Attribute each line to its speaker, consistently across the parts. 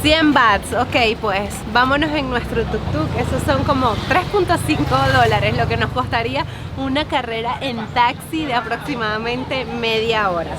Speaker 1: 100 bahts, ok, pues vámonos en nuestro tuk-tuk. Esos son como 3.5 dólares, lo que nos costaría una carrera en taxi de aproximadamente media hora.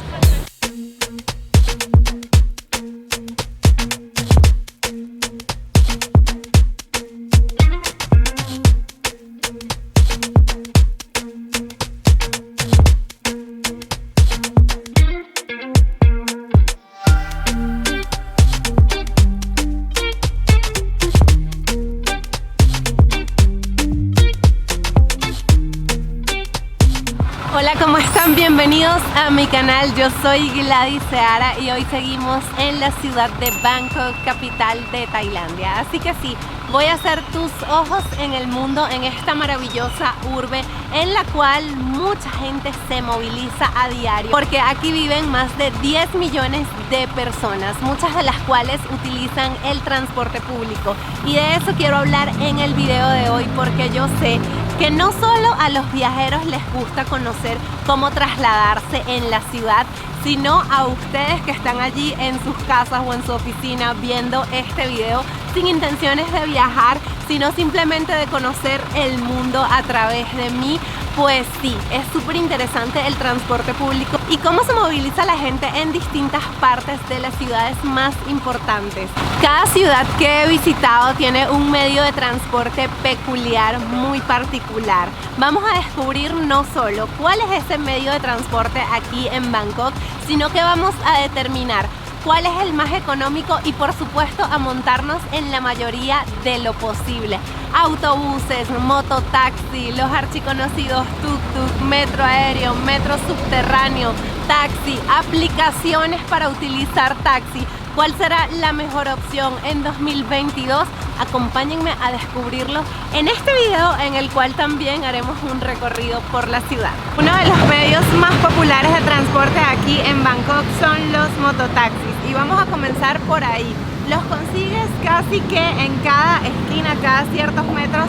Speaker 1: Hola, ¿cómo están? Bienvenidos a mi canal. Yo soy Gladys Seara y hoy seguimos en la ciudad de Bangkok, capital de Tailandia. Así que sí, voy a ser tus ojos en el mundo, en esta maravillosa urbe en la cual mucha gente se moviliza a diario, porque aquí viven más de 10 millones de personas, muchas de las cuales utilizan el transporte público. Y de eso quiero hablar en el video de hoy, porque yo sé que no solo a los viajeros les gusta conocer cómo trasladarse en la ciudad, sino a ustedes que están allí en sus casas o en su oficina viendo este video sin intenciones de viajar, sino simplemente de conocer el mundo a través de mí. Pues sí, es súper interesante el transporte público y cómo se moviliza la gente en distintas partes de las ciudades más importantes. Cada ciudad que he visitado tiene un medio de transporte peculiar, muy particular. Vamos a descubrir no solo cuál es ese medio de transporte aquí en Bangkok, sino que vamos a determinar cuál es el más económico y por supuesto a montarnos en la mayoría de lo posible. Autobuses, mototaxi, los archiconocidos tuk-tuk, metro aéreo, metro subterráneo, taxi, aplicaciones para utilizar taxi. ¿Cuál será la mejor opción en 2022? Acompáñenme a descubrirlo en este video, en el cual también haremos un recorrido por la ciudad. Uno de los medios más populares de transporte aquí en Bangkok son los mototaxis y vamos a comenzar por ahí. Los consigues casi que en cada esquina, cada ciertos metros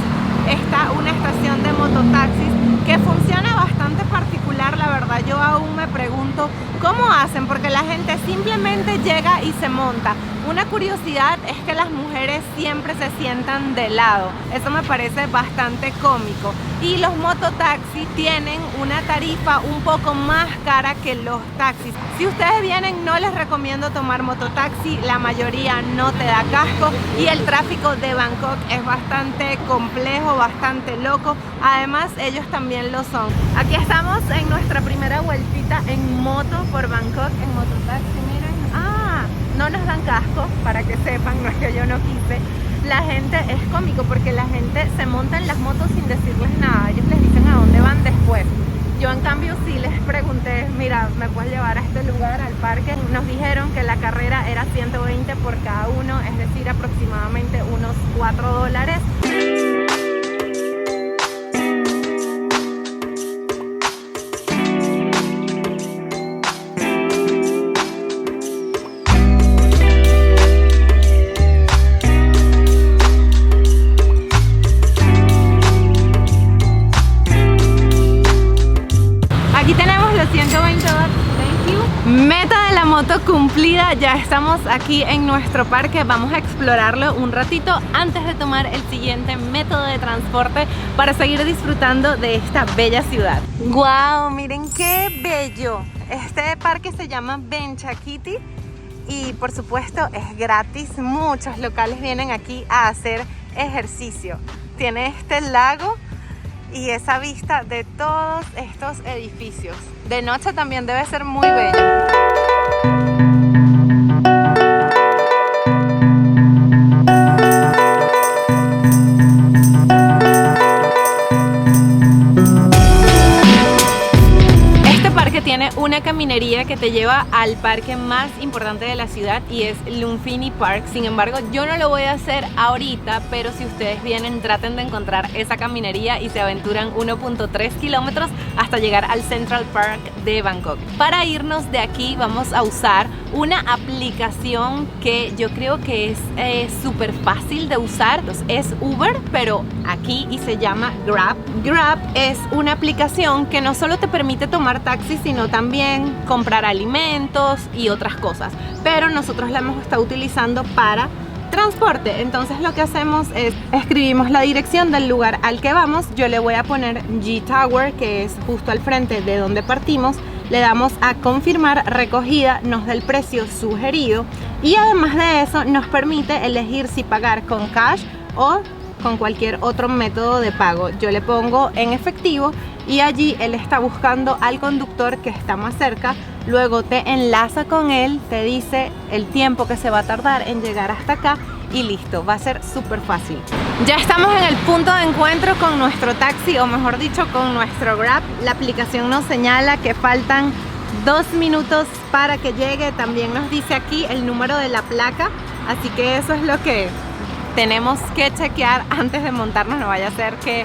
Speaker 1: está una estación de mototaxis que funciona bastante particular, la verdad. Yo aún me pregunto cómo hacen, porque la gente simplemente llega y se monta. Una curiosidad es que las mujeres siempre se sientan de lado, eso me parece bastante cómico. Y los mototaxis tienen una tarifa un poco más cara que los taxis. Si ustedes vienen, no les recomiendo tomar mototaxi, la mayoría no te da casco y el tráfico de Bangkok es bastante complejo, bastante loco. Además, ellos también lo son. Aquí estamos en nuestra primera vueltita en moto por Bangkok, en mototaxi, miren. No nos dan casco, para que sepan, no es que yo no quise. La gente, es cómico porque la gente se monta en las motos sin decirles nada. Ellos les dicen a dónde van después. Yo en cambio sí les pregunté, mira, ¿me puedes llevar a este lugar, al parque? Nos dijeron que la carrera era 120 por cada uno, es decir, aproximadamente unos 4 dólares. Meta de la moto cumplida, ya estamos aquí en nuestro parque, vamos a explorarlo un ratito antes de tomar el siguiente método de transporte para seguir disfrutando de esta bella ciudad. ¡Wow! Miren qué bello. Este parque se llama Benchakiti y por supuesto es gratis. Muchos locales vienen aquí a hacer ejercicio. Tiene este lago y esa vista de todos estos edificios. De noche también debe ser muy bello. Tiene una caminería que te lleva al parque más importante de la ciudad y es Lumpini Park. Sin embargo, yo no lo voy a hacer ahorita, pero si ustedes vienen, traten de encontrar esa caminería y se aventuran 1.3 kilómetros hasta llegar al Central Park de Bangkok. Para irnos de aquí vamos a usar una aplicación que yo creo que es súper fácil de usar. Es Uber, pero aquí, y se llama Grab. Grab es una aplicación que no solo te permite tomar taxi, sino también comprar alimentos y otras cosas. Pero nosotros la hemos estado utilizando para transporte. Entonces lo que hacemos es escribimos la dirección del lugar al que vamos. Yo le voy a poner G Tower, que es justo al frente de donde partimos. Le damos a confirmar recogida, nos da el precio sugerido y además de eso nos permite elegir si pagar con cash o con cualquier otro método de pago. Yo le pongo en efectivo y allí él está buscando al conductor que está más cerca. Luego te enlaza con él, te dice el tiempo que se va a tardar en llegar hasta acá y listo, va a ser súper fácil. Ya estamos en el punto de encuentro con nuestro taxi, o mejor dicho, con nuestro Grab. La aplicación nos señala que faltan 2 minutos para que llegue. También nos dice aquí el número de la placa, así que eso es lo que tenemos que chequear antes de montarnos. No vaya a ser que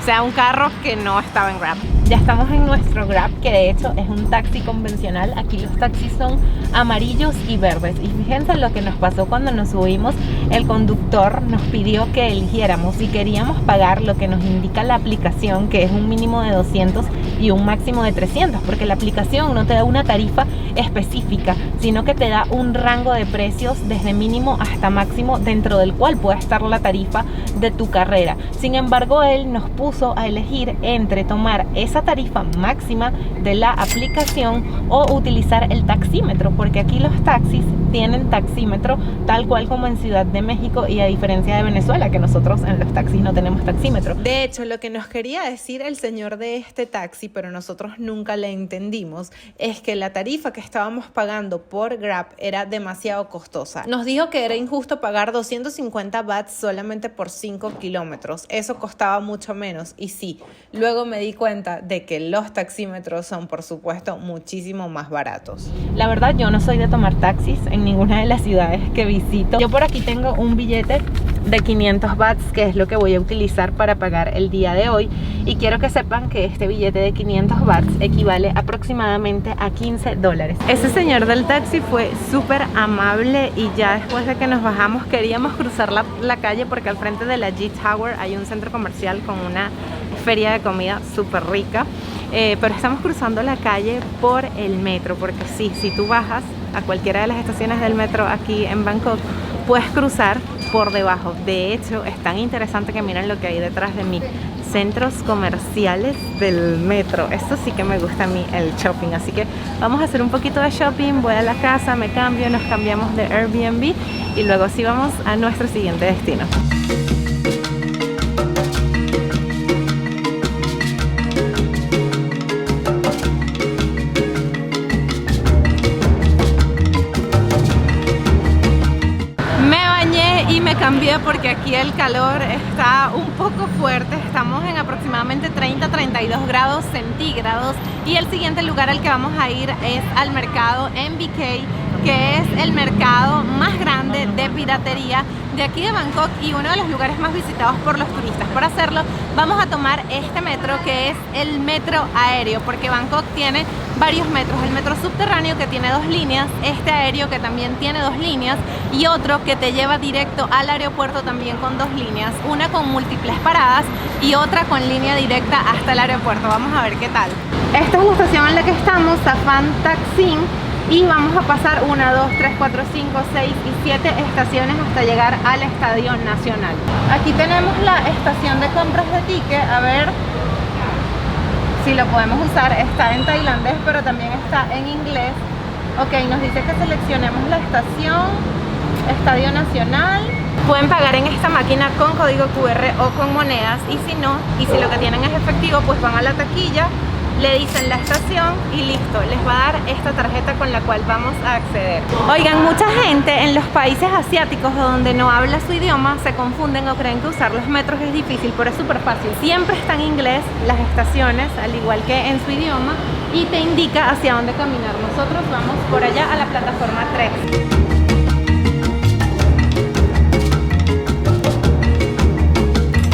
Speaker 1: sea un carro que no estaba en Grab. Ya estamos en nuestro Grab, que de hecho es un taxi convencional. Aquí los taxis son amarillos y verdes. Y fíjense lo que nos pasó cuando nos subimos. El conductor nos pidió que eligiéramos si queríamos pagar lo que nos indica la aplicación, que es un mínimo de 200 y un máximo de 300, porque la aplicación no te da una tarifa específica, sino que te da un rango de precios desde mínimo hasta máximo, dentro del cual puede estar la tarifa de tu carrera. Sin embargo, él nos puso a elegir entre tomar esa tarifa máxima de la aplicación o utilizar el taxímetro, porque aquí los taxis tienen taxímetro tal cual como en Ciudad de México, y a diferencia de Venezuela, que nosotros en los taxis no tenemos taxímetro. De hecho, lo que nos quería decir el señor de este taxi, pero nosotros nunca le entendimos, es que la tarifa que estábamos pagando por Grab era demasiado costosa. Nos dijo que era injusto pagar 250 bahts solamente por 5 kilómetros. Eso costaba mucho menos, y sí, luego me di cuenta de que los taxímetros son, por supuesto, muchísimo más baratos. La verdad, yo no soy de tomar taxis en ninguna de las ciudades que visito. Yo por aquí tengo un billete de 500 bahts, que es lo que voy a utilizar para pagar el día de hoy, y quiero que sepan que este billete de 500 bahts equivale aproximadamente a $15. Ese señor del taxi fue súper amable, y ya después de que nos bajamos queríamos cruzar la calle, porque al frente de la G Tower hay un centro comercial con una feria de comida súper rica, pero estamos cruzando la calle por el metro, porque sí, si tú bajas a cualquiera de las estaciones del metro aquí en Bangkok, puedes cruzar por debajo. De hecho, es tan interesante que miren lo que hay detrás de mí: centros comerciales del metro. Esto sí que me gusta a mí, el shopping. Así que vamos a hacer un poquito de shopping, voy a la casa, me cambio, nos cambiamos de Airbnb y luego sí vamos a nuestro siguiente destino. Cambié porque aquí el calor está un poco fuerte. Estamos en aproximadamente 30-32 grados centígrados, y el siguiente lugar al que vamos a ir es al mercado MBK, que es el mercado más grande de piratería de aquí de Bangkok y uno de los lugares más visitados por los turistas. Para hacerlo vamos a tomar este metro, que es el metro aéreo, porque Bangkok tiene varios metros: el metro subterráneo, que tiene 2 líneas, este aéreo, que también tiene 2 líneas, y otro que te lleva directo al aeropuerto también con 2 líneas, una con múltiples paradas y otra con línea directa hasta el aeropuerto. Vamos a ver qué tal. Esta es la estación en la que estamos, Safan Taksim, y vamos a pasar 1, 2, 3, 4, 5, 6 y 7 estaciones hasta llegar al Estadio Nacional. Aquí tenemos la estación de compras de ticket. A ver si lo podemos usar. Está en tailandés, pero también está en inglés. Ok, nos dice que seleccionemos la estación, Estadio Nacional. Pueden pagar en esta máquina con código QR o con monedas, y si no, y si lo que tienen es efectivo, pues van a la taquilla, le dicen la estación y listo, les va a dar esta tarjeta con la cual vamos a acceder. Oigan, mucha gente en los países asiáticos donde no habla su idioma se confunden o creen que usar los metros es difícil, pero es súper fácil. Siempre está en inglés las estaciones, al igual que en su idioma, y te indica hacia dónde caminar. Nosotros vamos por allá a la plataforma 3.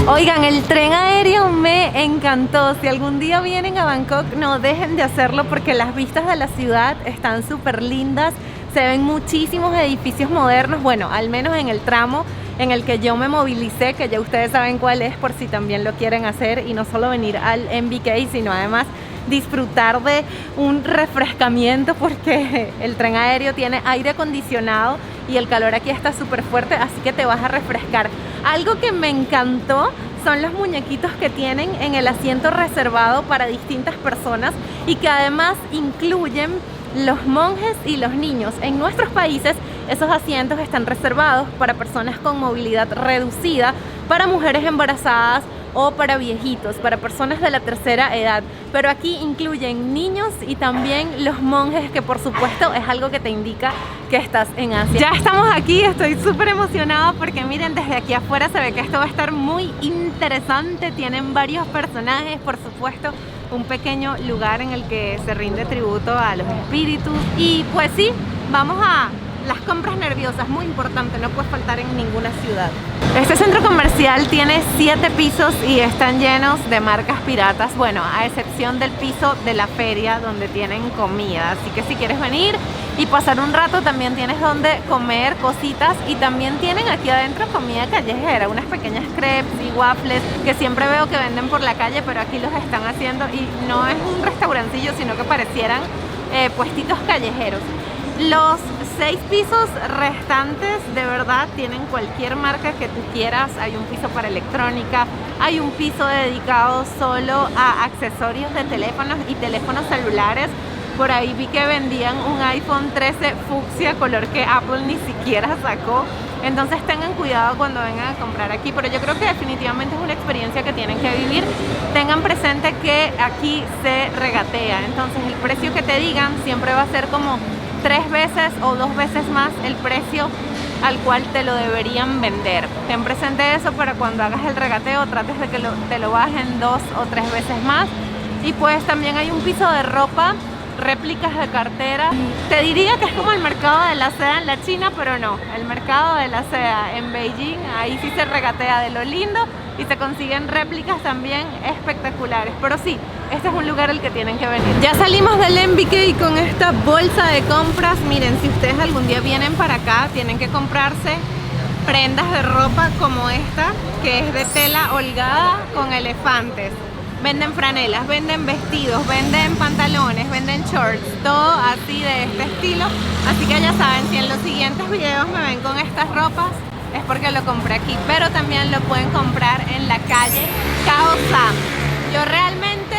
Speaker 1: Oigan, el tren aéreo me encantó. Si algún día vienen a Bangkok, no dejen de hacerlo, porque las vistas de la ciudad están súper lindas. Se ven muchísimos edificios modernos, bueno, al menos en el tramo en el que yo me movilicé, que ya ustedes saben cuál es por si también lo quieren hacer y no solo venir al MBK, sino además disfrutar de un refrescamiento porque el tren aéreo tiene aire acondicionado y el calor aquí está súper fuerte, así que te vas a refrescar. Algo que me encantó son los muñequitos que tienen en el asiento reservado para distintas personas y que además incluyen los monjes y los niños. En nuestros países esos asientos están reservados para personas con movilidad reducida, para mujeres embarazadas o para viejitos, para personas de la tercera edad, pero aquí incluyen niños y también los monjes, que por supuesto es algo que te indica que estás en Asia. Ya estamos aquí, estoy súper emocionada porque miren, desde aquí afuera se ve que esto va a estar muy interesante. Tienen varios personajes, por supuesto un pequeño lugar en el que se rinde tributo a los espíritus y pues sí, vamos a las compras nerviosas, muy importante, no puede faltar en ninguna ciudad. Este centro comercial tiene 7 pisos y están llenos de marcas piratas, bueno, a excepción del piso de la feria donde tienen comida, así que si quieres venir y pasar un rato también tienes donde comer cositas y también tienen aquí adentro comida callejera, unas pequeñas crepes y waffles que siempre veo que venden por la calle, pero aquí los están haciendo y no es un restaurancillo, sino que parecieran puestitos callejeros. Los 6 pisos restantes de verdad tienen cualquier marca que tú quieras. Hay un piso para electrónica, hay un piso dedicado solo a accesorios de teléfonos y teléfonos celulares. Por ahí vi que vendían un iPhone 13 fucsia, color que Apple ni siquiera sacó. Entonces tengan cuidado cuando vengan a comprar aquí, pero yo creo que definitivamente es una experiencia que tienen que vivir. Tengan presente que aquí se regatea, entonces el precio que te digan siempre va a ser como 3 veces o 2 veces más el precio al cual te lo deberían vender. Ten presente eso para cuando hagas el regateo, trates de que te lo bajen 2 o 3 veces más. Y pues también hay un piso de ropa, réplicas de cartera. Te diría que es como el mercado de la seda en la China, pero no. El mercado de la seda en Beijing, ahí sí se regatea de lo lindo y se consiguen réplicas también espectaculares. Pero sí, este es un lugar al que tienen que venir. Ya salimos del MBK con esta bolsa de compras. Miren, si ustedes algún día vienen para acá, tienen que comprarse prendas de ropa como esta, que es de tela holgada con elefantes. Venden franelas, venden vestidos, venden pantalones, venden shorts, todo así de este estilo. Así que ya saben, si en los siguientes videos me ven con estas ropas, es porque lo compré aquí. Pero también lo pueden comprar en la calle Kaohsiung. Yo realmente,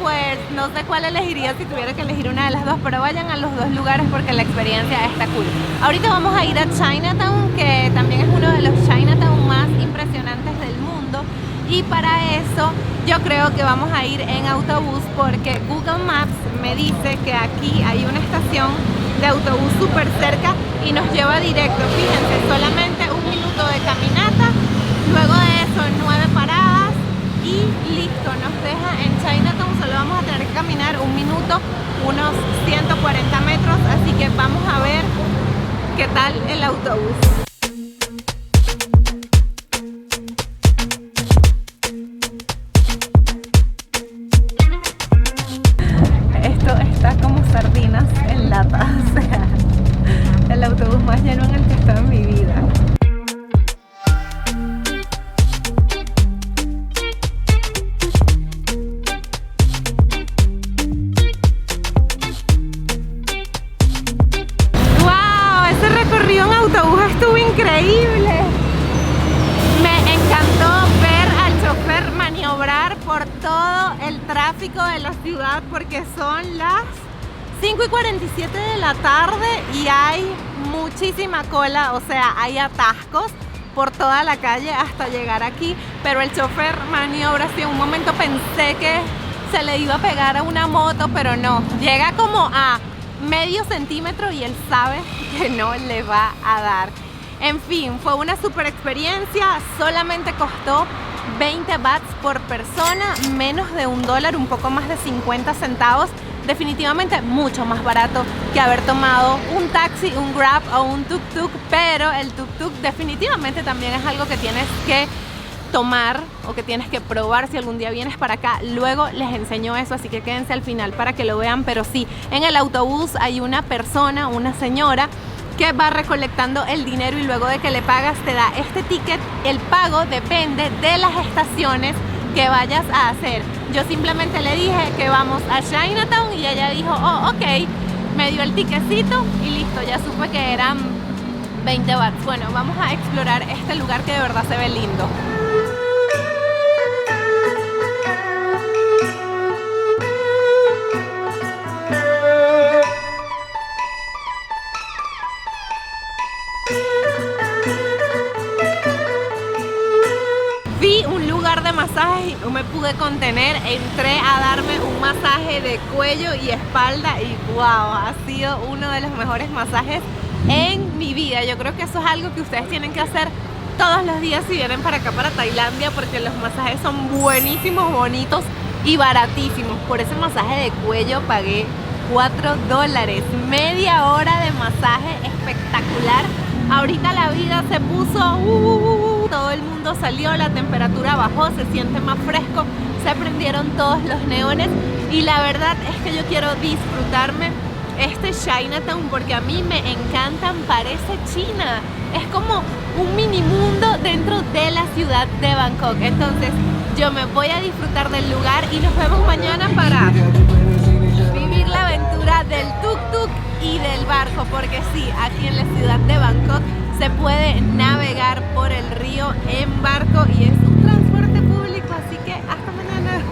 Speaker 1: pues, no sé cuál elegiría si tuviera que elegir una de las dos, pero vayan a los dos lugares porque la experiencia está cool. Ahorita vamos a ir a Chinatown, que también es uno de los Chinatown más impresionantes del mundo. Y para eso yo creo que vamos a ir en autobús porque Google Maps me dice que aquí hay una estación de autobús súper cerca y nos lleva directo. Fíjense, solamente 1 minuto de caminata, luego de eso 9 paradas y listo, nos deja en Chinatown. Solo vamos a tener que caminar 1 minuto, unos 140 metros, así que vamos a ver qué tal el autobús. Está como sardinas en lata, o sea, el autobús más lleno en el que he estado en mi vida. ¡Wow! Ese recorrido en autobús estuvo increíble. Me encantó ver al chofer maniobrar por todo el tráfico de la ciudad porque son las 5:47 de la tarde y hay muchísima cola, o sea, hay atascos por toda la calle hasta llegar aquí, pero el chofer maniobra. En un momento pensé que se le iba a pegar a una moto, pero no, llega como a medio centímetro y él sabe que no le va a dar. En fin, fue una super experiencia, solamente costó 20 bahts por persona, menos de $1, un poco más de 50 centavos. Definitivamente mucho más barato que haber tomado un taxi, un Grab o un tuk-tuk, pero el tuk-tuk definitivamente también es algo que tienes que tomar o que tienes que probar si algún día vienes para acá. Luego les enseño eso, así que quédense al final para que lo vean. Pero sí, en el autobús hay una persona, una señora, que va recolectando el dinero y luego de que le pagas te da este ticket. El pago depende de las estaciones que vayas a hacer. Yo simplemente le dije que vamos a Chinatown y ella dijo, oh, ok, me dio el ticketcito y listo, ya supe que eran 20 bahts. Bueno, vamos a explorar este lugar que de verdad se ve lindo. Vi un lugar de masajes y no me pude contener, entré a darme un masaje de cuello y espalda y wow, ha sido uno de los mejores masajes en mi vida. Yo creo que eso es algo que ustedes tienen que hacer todos los días si vienen para acá, para Tailandia, porque los masajes son buenísimos, bonitos y baratísimos. Por ese masaje de cuello pagué $4, media hora de masaje espectacular. Ahorita la vida se puso, todo el mundo salió, la temperatura bajó, se siente más fresco, se prendieron todos los neones y la verdad es que yo quiero disfrutarme este Chinatown porque a mí me encantan, parece China, es como un mini mundo dentro de la ciudad de Bangkok. Entonces yo me voy a disfrutar del lugar y nos vemos mañana para vivir la aventura del tuk-tuk y del barco, porque sí, aquí en la ciudad de Bangkok se puede navegar por el río en barco y es un transporte público, así que hasta mañana.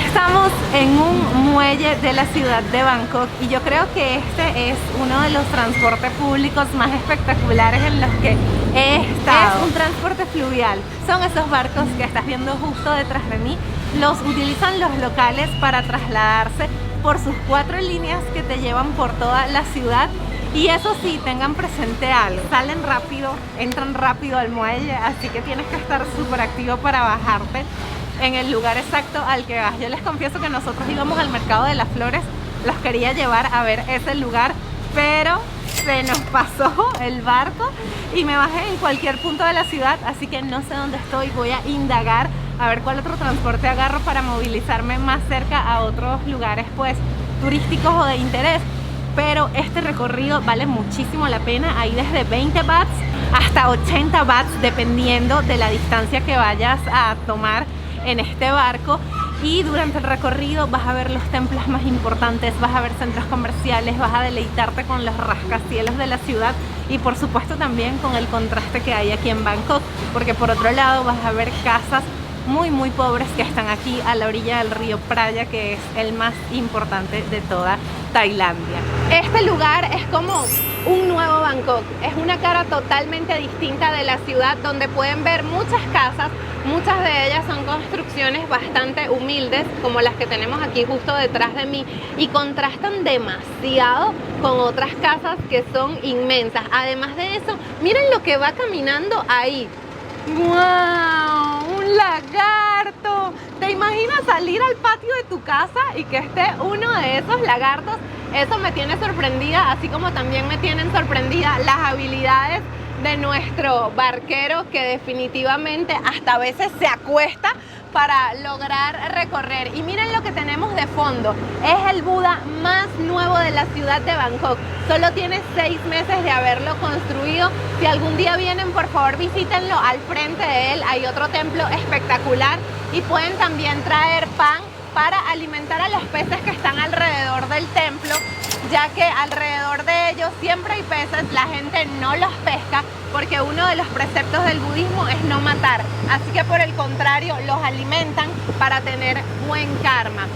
Speaker 1: Estamos en un muelle de la ciudad de Bangkok y yo creo que este es uno de los transportes públicos más espectaculares en los que he estado. Es un transporte fluvial, son esos barcos que estás viendo justo detrás de mí. Los utilizan los locales para trasladarse por sus 4 líneas que te llevan por toda la ciudad. Y eso sí, tengan presente algo, salen rápido, entran rápido al muelle, así que tienes que estar súper activo para bajarte en el lugar exacto al que vas. Yo les confieso que nosotros íbamos al mercado de las flores, los quería llevar a ver ese lugar, pero se nos pasó el barco y me bajé en cualquier punto de la ciudad, así que no sé dónde estoy. Voy a indagar a ver cuál otro transporte agarro para movilizarme más cerca a otros lugares pues turísticos o de interés. Pero este recorrido vale muchísimo la pena, hay desde 20 bahts hasta 80 bahts dependiendo de la distancia que vayas a tomar en este barco. Y durante el recorrido vas a ver los templos más importantes, vas a ver centros comerciales, vas a deleitarte con los rascacielos de la ciudad y por supuesto también con el contraste que hay aquí en Bangkok, porque por otro lado vas a ver casas muy pobres que están aquí a la orilla del río Praya, que es el más importante de toda Tailandia. Este lugar es como un nuevo Bangkok, es una cara totalmente distinta de la ciudad donde pueden ver muchas casas. Muchas de ellas son construcciones bastante humildes, como las que tenemos aquí justo detrás de mí, y contrastan demasiado con otras casas que son inmensas. Además de eso, miren lo que va caminando ahí. ¡Wow! ¡Un lagarto! ¿Te imaginas salir al patio de tu casa y que esté uno de esos lagartos? Eso me tiene sorprendida, así como también me tienen sorprendida las habilidades de nuestro barquero, que definitivamente hasta a veces se acuesta para lograr recorrer. Y miren lo que tenemos de fondo, es el Buda más nuevo de la ciudad de Bangkok, solo tiene 6 meses de haberlo construido. Si algún día vienen, por favor visítenlo. Al frente de él hay otro templo espectacular y pueden también traer pan para alimentar a los peces que están alrededor del templo, ya que alrededor de ellos siempre hay peces. La gente no los pesca porque uno de los preceptos del budismo es no matar, así que por el contrario los alimentan para tener buen karma.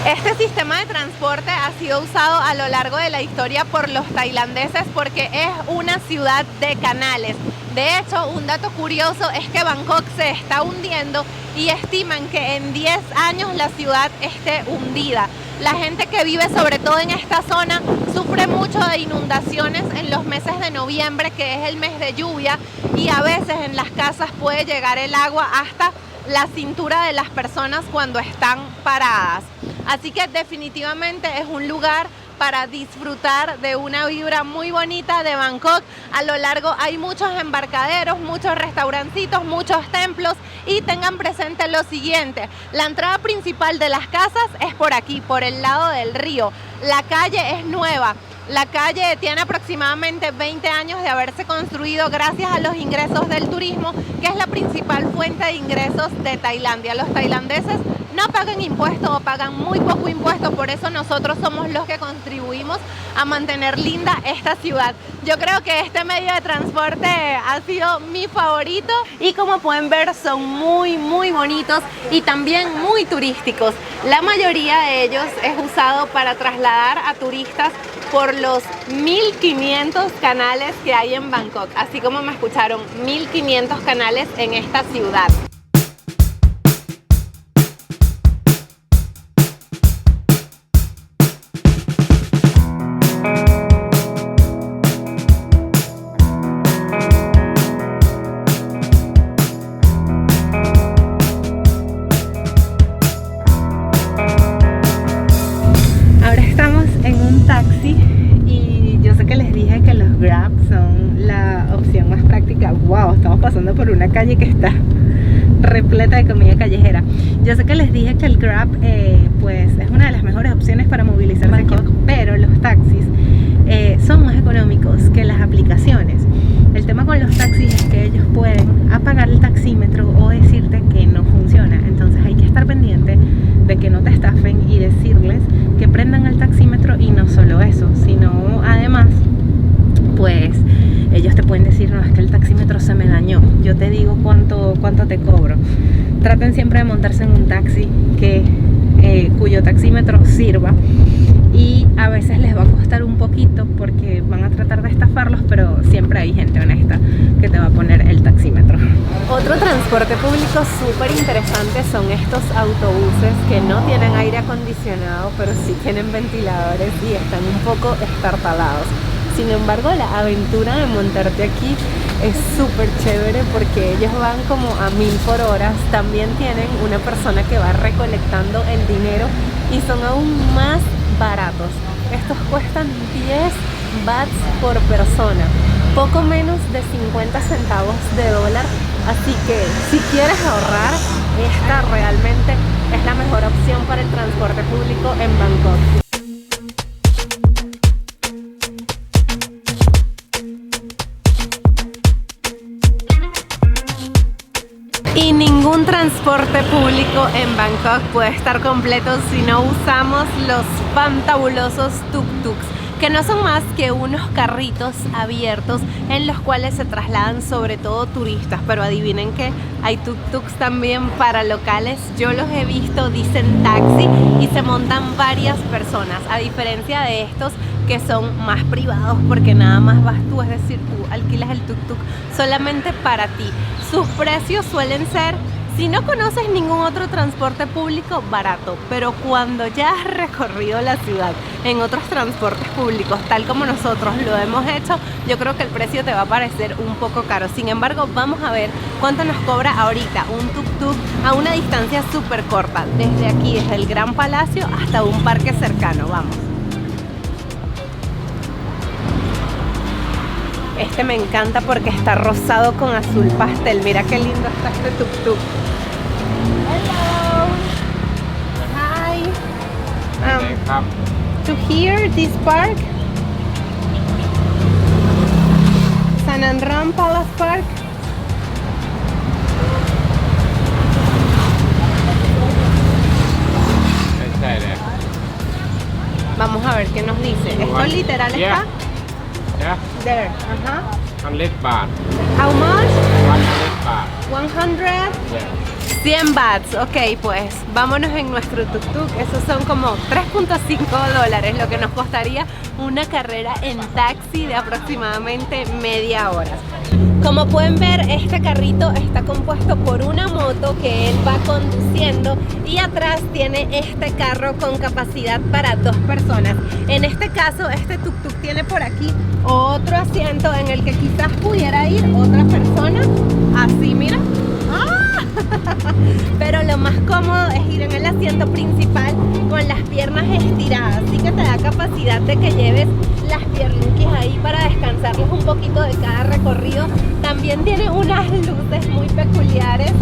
Speaker 1: Este sistema de transporte ha sido usado a lo largo de la historia por los tailandeses porque es una ciudad de canales. De hecho, un dato curioso es que Bangkok se está hundiendo y estiman que en 10 años la ciudad esté hundida. La gente que vive sobre todo en esta zona sufre mucho de inundaciones en los meses de noviembre, que es el mes de lluvia, y a veces en las casas puede llegar el agua hasta la cintura de las personas cuando están paradas. Así que definitivamente es un lugar para disfrutar de una vibra muy bonita de Bangkok. A lo largo hay muchos embarcaderos, muchos restaurancitos, muchos templos, y tengan presente lo siguiente: la entrada principal de las casas es por aquí, por el lado del río. La calle es nueva. La calle tiene aproximadamente 20 años de haberse construido gracias a los ingresos del turismo, que es la principal fuente de ingresos de Tailandia. Los tailandeses no pagan impuestos o pagan muy poco impuesto, por eso nosotros somos los que contribuimos a mantener linda esta ciudad. Yo creo que este medio de transporte ha sido mi favorito, y como pueden ver son muy bonitos y también muy turísticos. La mayoría de ellos es usado para trasladar a turistas por los 1500 canales que hay en Bangkok. Así como me escucharon, 1500 canales en esta ciudad. Ahora estamos en un taxi y yo sé que les dije que los Grab son la opción más práctica. Wow, estamos pasando por una calle que está repleta de comida callejera. Yo sé que les dije que el Grab pues es una de las mejores opciones para movilizarse aquí, pero los taxis son más económicos que las aplicaciones. El tema con los taxis es que ellos pueden apagar el taxímetro o decirte que no funciona. Entonces hay que estar pendiente de que no te estafen y decirles que prendan el taxímetro, y no solo eso, sino además pues ellos te pueden decir: no, es que el taxímetro se me dañó, yo te digo cuánto te cobro. Traten siempre de montarse en un taxi cuyo taxímetro sirva, y a veces les va a costar un poquito porque van a tratar de estafarlos, pero siempre hay gente honesta que te va a poner el taxímetro. Otro transporte público súper interesante son estos autobuses que no tienen aire acondicionado, pero sí tienen ventiladores y están un poco estartalados. Sin embargo, la aventura de montarte aquí es súper chévere porque ellos van como a 1000 por hora. También tienen una persona que va recolectando el dinero y son aún más baratos. Estos cuestan 10 bahts por persona, poco menos de 50 centavos de dólar. Así que si quieres ahorrar, esta realmente es la mejor opción para el transporte público en Bangkok. Y ningún transporte público en Bangkok puede estar completo si no usamos los fantabulosos tuk-tuks, que no son más que unos carritos abiertos en los cuales se trasladan sobre todo turistas. Pero adivinen que hay tuk-tuks también para locales. Yo los he visto, dicen taxi, y se montan varias personas, a diferencia de estos que son más privados porque nada más vas tú, es decir, tú alquilas el tuk-tuk solamente para ti. Sus precios suelen ser, si no conoces ningún otro transporte público, barato, pero cuando ya has recorrido la ciudad en otros transportes públicos, tal como nosotros lo hemos hecho, yo creo que el precio te va a parecer un poco caro. Sin embargo, vamos a ver cuánto nos cobra ahorita un tuk-tuk a una distancia súper corta, desde aquí, desde el Gran Palacio hasta un parque cercano. Vamos. Este me encanta porque está rosado con azul pastel. Mira qué lindo está este tuk-tuk. Hello. Hi. To here, this park, San Andrán Palace Park. Vamos a ver qué nos dice. Esto literal está.
Speaker 2: Yeah,
Speaker 1: There.
Speaker 2: 100 baht.
Speaker 1: How much?
Speaker 2: 100 baht.
Speaker 1: 100.
Speaker 2: Yeah.
Speaker 1: 100 bahts. Ok, pues vámonos en nuestro tuk-tuk. Esos son como 3.5 dólares, lo que nos costaría una carrera en taxi de aproximadamente media hora. Como pueden ver, este carrito está compuesto por una moto que él va conduciendo, y atrás tiene este carro con capacidad para 2 personas. En este caso, este tuk-tuk tiene por aquí otro asiento en el que quizás pudiera ir otra persona. Así, mira. ¡Ah! Pero lo más cómodo es ir en el asiento principal con las piernas estiradas, así que te da capacidad de que lleves las piernuquis ahí para descansarlos un poquito de cada recorrido. También tiene unas luces muy peculiares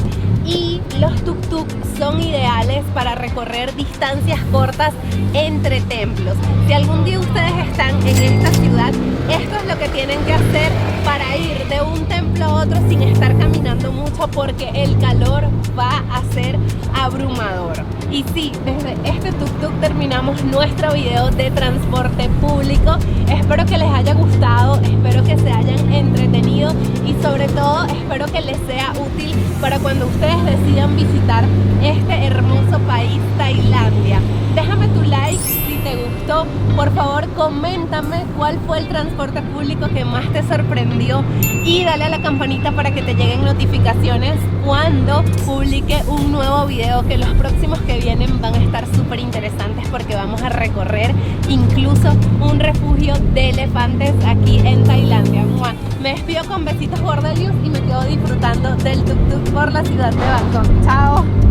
Speaker 1: y los tuk-tuk son ideales para recorrer distancias cortas entre templos. Si algún día ustedes están en esta ciudad, esto es lo que tienen que hacer para ir de un templo a otro sin estar caminando mucho, porque el calor va a ser abrumador. Y sí, desde este tuk-tuk terminamos nuestro video de transporte público. Espero que les haya gustado, espero que se hayan entretenido y sobre todo espero que les sea útil para cuando ustedes decidan visitar este hermoso país, Tailandia. Déjame tu like si te gustó. Por favor, coméntame cuál fue el transporte público que más te sorprendió y dale a la campanita para que te lleguen notificaciones cuando publique un nuevo video, que los próximos que vienen van a estar súper interesantes porque vamos a recorrer incluso un refugio de elefantes aquí en Tailandia. ¡Mua! Me despido con besitos gordelius y me quedo disfrutando del tuk-tuk por la ciudad de Bangkok. ¡Chao!